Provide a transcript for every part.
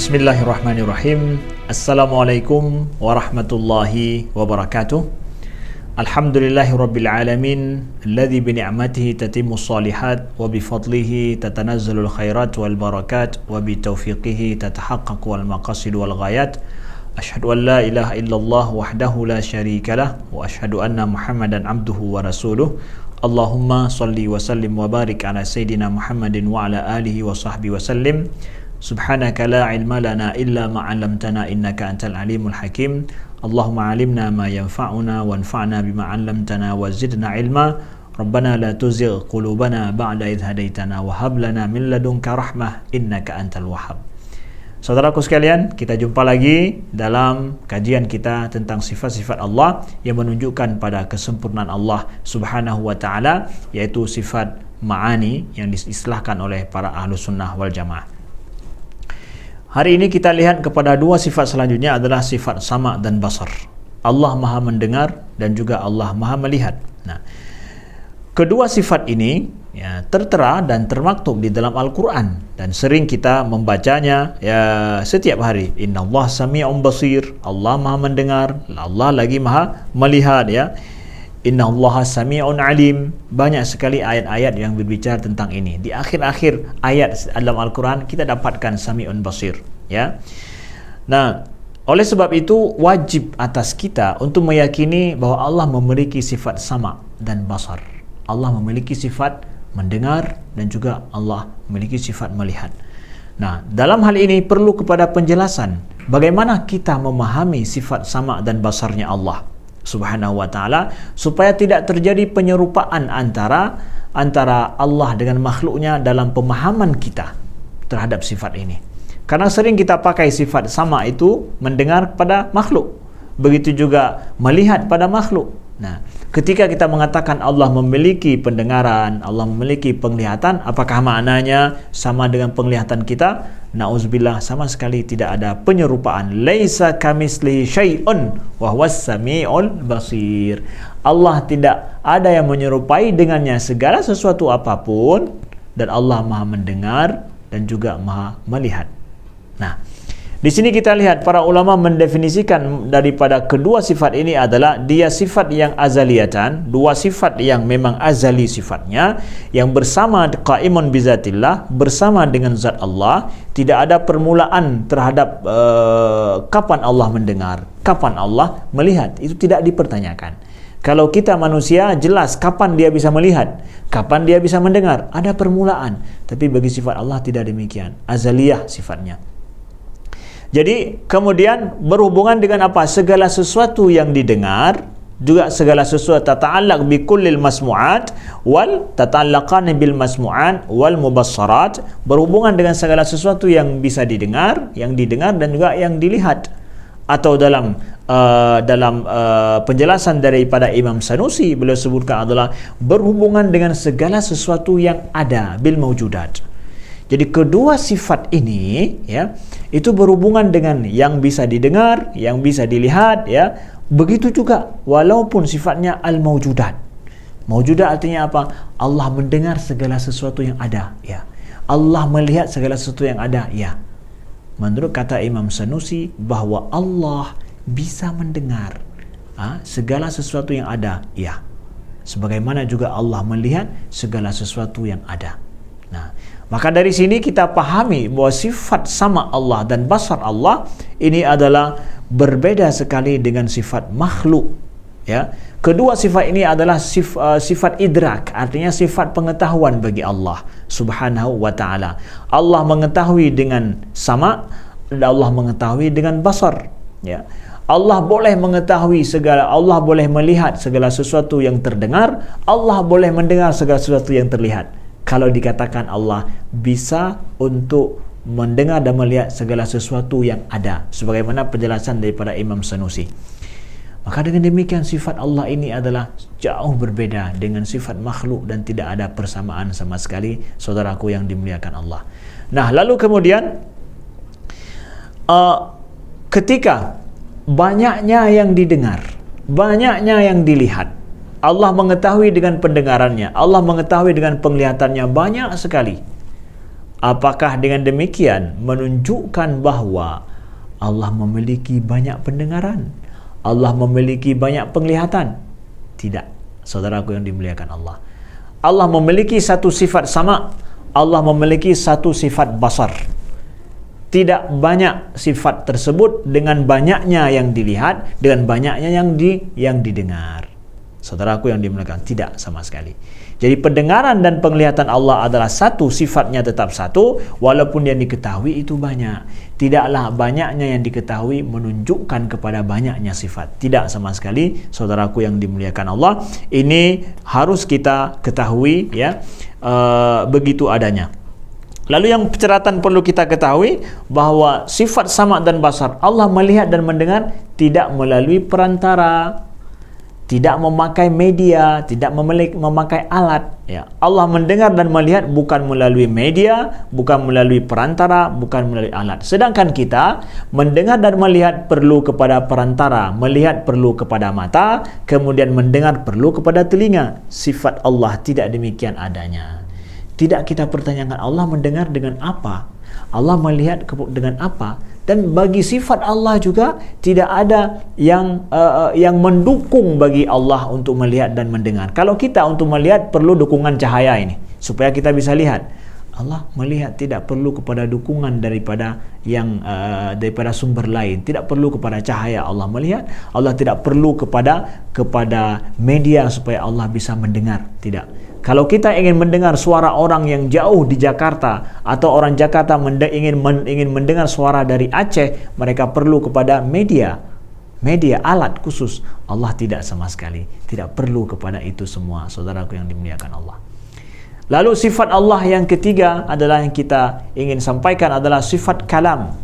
Bismillahirrahmanirrahim. Assalamualaikum warahmatullahi wabarakatuh. Alhamdulillahirabbil alamin alladzi bi ni'matihi tatimmus shalihat wa bi fadlihi tatanazzalul khairat wal barakat wa bi taufiqihi tatahaqqaqu al maqasid wal ghayat. Asyhadu an la ilaha illallah wahdahu la syarikalah wa asyhadu anna Muhammadan abduhu wa rasuluh. Allahumma salli wa sallim wa barik ala sayidina Muhammadin wa ala alihi wa sahbihi wa sallim. Subhanaka la ilma lana illa ma 'allamtana innaka antal alimul hakim. Allahumma 'allimna ma yanfa'una wanfa'na bima 'allamtana wa zidna ilma. Rabbana la tuzigh qulubana ba'da idh hadaitana wa hab lana min ladunka rahmah innaka antal wahhab. Saudaraku sekalian, kita jumpa lagi dalam kajian kita tentang sifat-sifat Allah yang menunjukkan pada kesempurnaan Allah Subhanahu wa taala, yaitu sifat ma'ani yang diistilahkan oleh para ahlus sunnah wal jamaah. Hari ini kita lihat kepada dua sifat selanjutnya adalah sifat sama' dan basar. Allah Maha mendengar dan juga Allah Maha melihat. Nah, kedua sifat ini tertera dan termaktub di dalam Al-Quran dan sering kita membacanya setiap hari. Innallaha sami'un basir. Allah Maha mendengar, Allah lagi Maha melihat Innallaha sami'un alim. Banyak sekali ayat-ayat yang berbicara tentang ini. Di akhir-akhir ayat dalam Al-Quran kita dapatkan sami'un basir. Nah, oleh sebab itu wajib atas kita untuk meyakini bahwa Allah memiliki sifat sama' dan basar. Allah memiliki sifat mendengar dan juga Allah memiliki sifat melihat. Nah, dalam hal ini perlu kepada penjelasan bagaimana kita memahami sifat sama' dan basarnya Allah Subhanahu wa ta'ala, supaya tidak terjadi penyerupaan antara Allah dengan makhluknya dalam pemahaman kita terhadap sifat ini. Karena sering kita pakai sifat sama itu mendengar pada makhluk, begitu juga melihat pada makhluk. Nah, ketika kita mengatakan Allah memiliki pendengaran, Allah memiliki penglihatan, apakah maknanya sama dengan penglihatan kita? Na'udzubillah, sama sekali tidak ada penyerupaan. Laisa kamitslihi syai'un wa huwas samiul basir. Allah tidak ada yang menyerupai dengannya segala sesuatu apapun, dan Allah Maha mendengar dan juga Maha melihat. Nah, di sini kita lihat para ulama mendefinisikan daripada kedua sifat ini adalah dia sifat yang azaliyatan, dua sifat yang memang azali sifatnya, yang bersama qaimun bizatillah, bersama dengan zat Allah, tidak ada permulaan terhadap kapan Allah mendengar, kapan Allah melihat, itu tidak dipertanyakan. Kalau kita manusia jelas kapan dia bisa melihat, kapan dia bisa mendengar, ada permulaan. Tapi bagi sifat Allah tidak demikian, azaliyah sifatnya. Jadi kemudian berhubungan dengan apa? Segala sesuatu yang didengar, juga segala sesuatu tata'allaq bi kullil masmu'at wal tata'allaqan bil masmu'at wal mubassarat, berhubungan dengan segala sesuatu yang bisa didengar, dan juga yang dilihat. Atau dalam penjelasan daripada Imam Sanusi, beliau sebutkan adalah berhubungan dengan segala sesuatu yang ada bil mawjudat. Jadi kedua sifat ini itu berhubungan dengan yang bisa didengar, yang bisa dilihat Begitu juga walaupun sifatnya al-mawjudat. Mawjudat artinya apa? Allah mendengar segala sesuatu yang ada Allah melihat segala sesuatu yang ada Menurut kata Imam Sanusi bahwa Allah bisa mendengar segala sesuatu yang ada sebagaimana juga Allah melihat segala sesuatu yang ada. Nah, maka dari sini kita pahami bahwa sifat sama Allah dan basar Allah ini adalah berbeda sekali dengan sifat makhluk. Kedua sifat ini adalah sifat idrak, artinya sifat pengetahuan bagi Allah Subhanahu wa ta'ala. Allah mengetahui dengan sama dan Allah mengetahui dengan basar. Allah boleh mengetahui segala, Allah boleh melihat segala sesuatu yang terdengar, Allah boleh mendengar segala sesuatu yang terlihat. Kalau dikatakan Allah bisa untuk mendengar dan melihat segala sesuatu yang ada, sebagaimana penjelasan daripada Imam Sanusi. Maka dengan demikian sifat Allah ini adalah jauh berbeda dengan sifat makhluk dan tidak ada persamaan sama sekali, saudaraku yang dimuliakan Allah. Nah, lalu kemudian ketika banyaknya yang didengar, banyaknya yang dilihat, Allah mengetahui dengan pendengarannya, Allah mengetahui dengan penglihatannya banyak sekali. Apakah dengan demikian menunjukkan bahawa Allah memiliki banyak pendengaran, Allah memiliki banyak penglihatan? Tidak, saudaraku yang dimuliakan Allah. Allah memiliki satu sifat sama, Allah memiliki satu sifat basar. Tidak banyak sifat tersebut dengan banyaknya yang dilihat, dengan banyaknya yang didengar. Saudaraku yang dimuliakan, tidak sama sekali. Jadi pendengaran dan penglihatan Allah adalah satu, sifatnya tetap satu, walaupun yang diketahui itu banyak. Tidaklah banyaknya yang diketahui menunjukkan kepada banyaknya sifat. Tidak sama sekali, saudaraku yang dimuliakan Allah. Ini harus kita ketahui, ya, begitu adanya. Lalu yang penceratan perlu kita ketahui bahawa sifat sama' dan basar, Allah melihat dan mendengar tidak melalui perantara, tidak memakai media, tidak memakai alat, ya. Allah mendengar dan melihat bukan melalui media, bukan melalui perantara, bukan melalui alat. Sedangkan kita mendengar dan melihat perlu kepada perantara, melihat perlu kepada mata, kemudian mendengar perlu kepada telinga. Sifat Allah tidak demikian adanya. Tidak kita pertanyakan Allah mendengar dengan apa, Allah melihat dengan apa. Dan bagi sifat Allah juga tidak ada yang mendukung bagi Allah untuk melihat dan mendengar. Kalau kita untuk melihat perlu dukungan cahaya ini supaya kita bisa lihat. Allah melihat tidak perlu kepada dukungan daripada daripada sumber lain, tidak perlu kepada cahaya Allah melihat. Allah tidak perlu kepada media supaya Allah bisa mendengar, tidak. Kalau kita ingin mendengar suara orang yang jauh di Jakarta, atau orang Jakarta ingin mendengar suara dari Aceh, mereka perlu kepada media, alat khusus. Allah tidak sama sekali, tidak perlu kepada itu semua, saudaraku yang dimuliakan Allah. Lalu sifat Allah yang ketiga adalah yang kita ingin sampaikan adalah sifat kalam.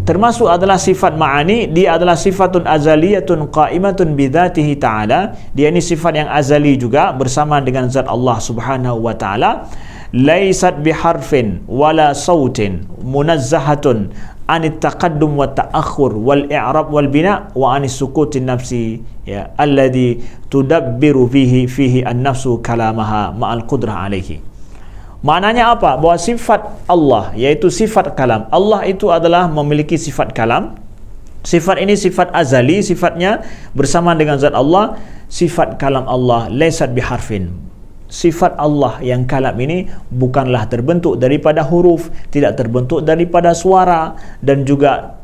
Termasuk adalah sifat ma'ani. Dia adalah sifatun azaliyatun qa'imatun bidzatihi ta'ala. Dia ini sifat yang azali juga bersama dengan zat Allah subhanahu wa ta'ala. Laisat biharfin wala sautin munazzahatun anit taqaddum wa ta'akhur wal i'rab wal bina wa anis sukutin nafsi, ya, alladhi tudabbiru fihi an-nafsu kalamaha ma'al qudrah alaihi. Maknanya apa? Bahawa sifat Allah, yaitu sifat kalam. Allah itu adalah memiliki sifat kalam. Sifat ini sifat azali, sifatnya bersama dengan zat Allah. Sifat kalam Allah laisat biharfin. Sifat Allah yang kalam ini bukanlah terbentuk daripada huruf, tidak terbentuk daripada suara, dan juga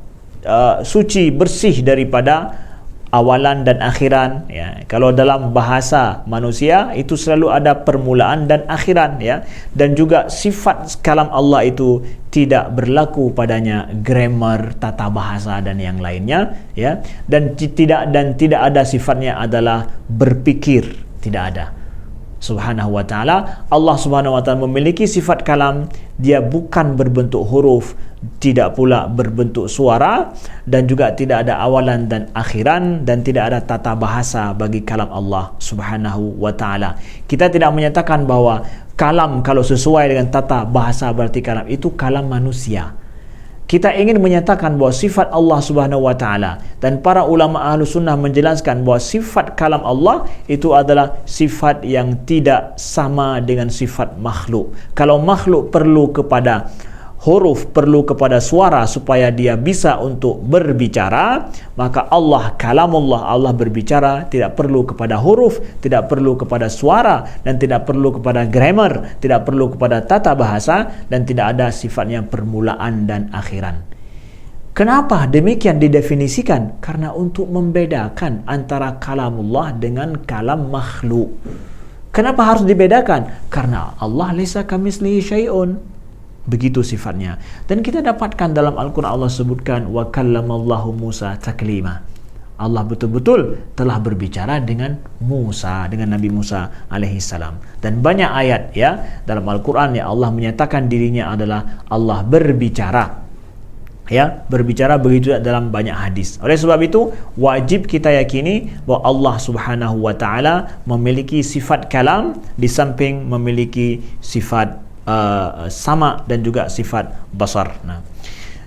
suci, bersih daripada awalan dan akhiran, ya. Kalau dalam bahasa manusia itu selalu ada permulaan dan akhiran, ya. Dan juga sifat kalam Allah itu tidak berlaku padanya grammar, tata bahasa dan yang lainnya, ya. Dan tidak ada sifatnya adalah berpikir, tidak ada. Subhanahu wa ta'ala, Allah subhanahu wa ta'ala memiliki sifat kalam. Dia bukan berbentuk huruf, tidak pula berbentuk suara, dan juga tidak ada awalan dan akhiran, dan tidak ada tata bahasa bagi kalam Allah subhanahu wa ta'ala. Kita tidak menyatakan bahawa kalam kalau sesuai dengan tata bahasa berarti kalam itu kalam manusia. Kita ingin menyatakan bahawa sifat Allah subhanahu wa ta'ala, dan para ulama ahlu sunnah menjelaskan bahawa sifat kalam Allah itu adalah sifat yang tidak sama dengan sifat makhluk. Kalau makhluk perlu kepada huruf, perlu kepada suara supaya dia bisa untuk berbicara, maka Allah kalamullah, Allah berbicara tidak perlu kepada huruf, tidak perlu kepada suara, dan tidak perlu kepada grammar, tidak perlu kepada tata bahasa, dan tidak ada sifatnya permulaan dan akhiran. Kenapa demikian didefinisikan? Karena untuk membedakan antara kalamullah dengan kalam makhluk. Kenapa harus dibedakan? Karena Allah laisa kamitslihi syai'un. Begitu sifatnya. Dan kita dapatkan dalam Al-Quran Allah sebutkan wa kallamallahu Musa taklima. Allah betul-betul telah berbicara dengan Musa, dengan Nabi Musa alaihi salam. Dan banyak ayat, ya, dalam Al-Quran ya Allah menyatakan dirinya adalah Allah berbicara. Ya, berbicara begitu dalam banyak hadis. Oleh sebab itu wajib kita yakini bahawa Allah subhanahu wa ta'ala memiliki sifat kalam di samping memiliki sifat sama dan juga sifat basar. Nah,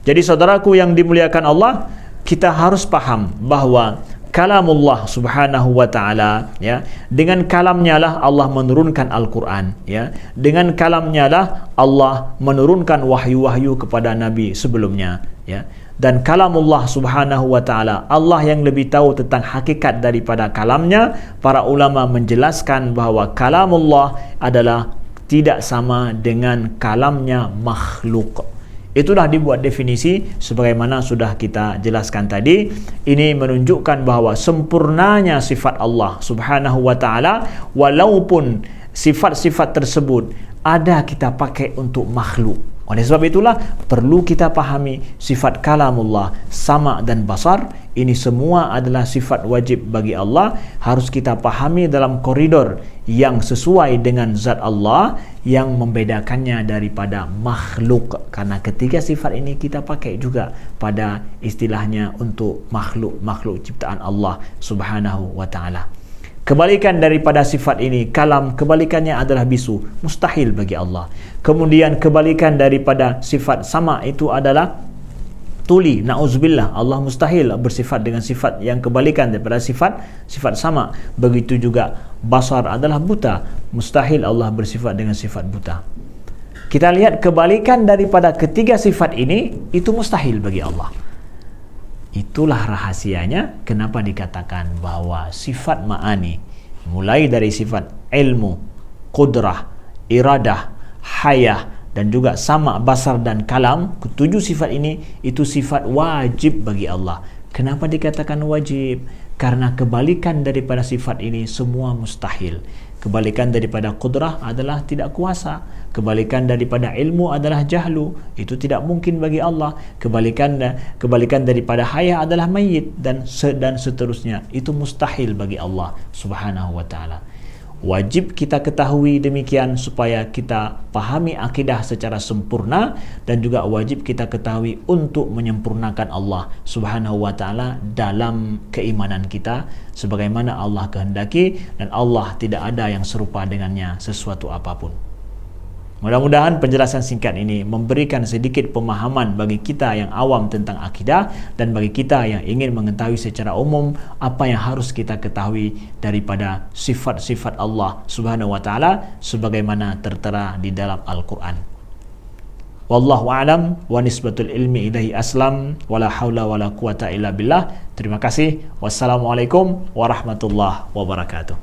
jadi saudaraku yang dimuliakan Allah, kita harus paham bahawa kalamullah subhanahu wa ta'ala, ya, dengan kalamnya lah Allah menurunkan Al-Quran, ya, dengan kalamnya lah Allah menurunkan wahyu-wahyu kepada Nabi sebelumnya, ya. Dan kalamullah subhanahu wa ta'ala, Allah yang lebih tahu tentang hakikat daripada kalamnya. Para ulama menjelaskan bahawa kalamullah adalah tidak sama dengan kalamnya makhluk. Itulah dibuat definisi sebagaimana sudah kita jelaskan tadi. Ini menunjukkan bahawa sempurnanya sifat Allah subhanahu wa ta'ala, walaupun sifat-sifat tersebut ada kita pakai untuk makhluk. Oleh sebab itulah perlu kita pahami sifat kalamullah, sama dan basar. Ini semua adalah sifat wajib bagi Allah. Harus kita pahami dalam koridor yang sesuai dengan zat Allah, yang membedakannya daripada makhluk. Karena ketiga sifat ini kita pakai juga pada istilahnya untuk makhluk ciptaan Allah subhanahu wa ta'ala. Kebalikan daripada sifat ini, kalam, kebalikannya adalah bisu, mustahil bagi Allah. Kemudian kebalikan daripada sifat sama itu adalah tuli, na'udzubillah. Allah mustahil bersifat dengan sifat yang kebalikan daripada sifat sama. Begitu juga basar adalah buta, mustahil Allah bersifat dengan sifat buta. Kita lihat kebalikan daripada ketiga sifat ini, itu mustahil bagi Allah. Itulah rahasianya kenapa dikatakan bahawa sifat ma'ani, mulai dari sifat ilmu, qudrah, iradah, hayah, dan juga sama, basar dan kalam, ketujuh sifat ini itu sifat wajib bagi Allah. Kenapa dikatakan wajib? Karena kebalikan daripada sifat ini semua mustahil. Kebalikan daripada qudrah adalah tidak kuasa. Kebalikan daripada ilmu adalah jahlu. Itu tidak mungkin bagi Allah. Kebalikan daripada hayah adalah mayit, dan seterusnya. Itu mustahil bagi Allah subhanahu wa ta'ala. Wajib kita ketahui demikian supaya kita pahami akidah secara sempurna, dan juga wajib kita ketahui untuk menyempurnakan Allah subhanahu wa ta'ala dalam keimanan kita sebagaimana Allah kehendaki, dan Allah tidak ada yang serupa dengannya sesuatu apapun. Mudah-mudahan penjelasan singkat ini memberikan sedikit pemahaman bagi kita yang awam tentang akidah, dan bagi kita yang ingin mengetahui secara umum apa yang harus kita ketahui daripada sifat-sifat Allah subhanahu wa ta'ala sebagaimana tertera di dalam Al-Quran. Wallahu a'lam wa nisbatul ilmi ilaihi aslam, wala hawla wala quwata illa billah. Terima kasih. Wassalamualaikum warahmatullahi wabarakatuh.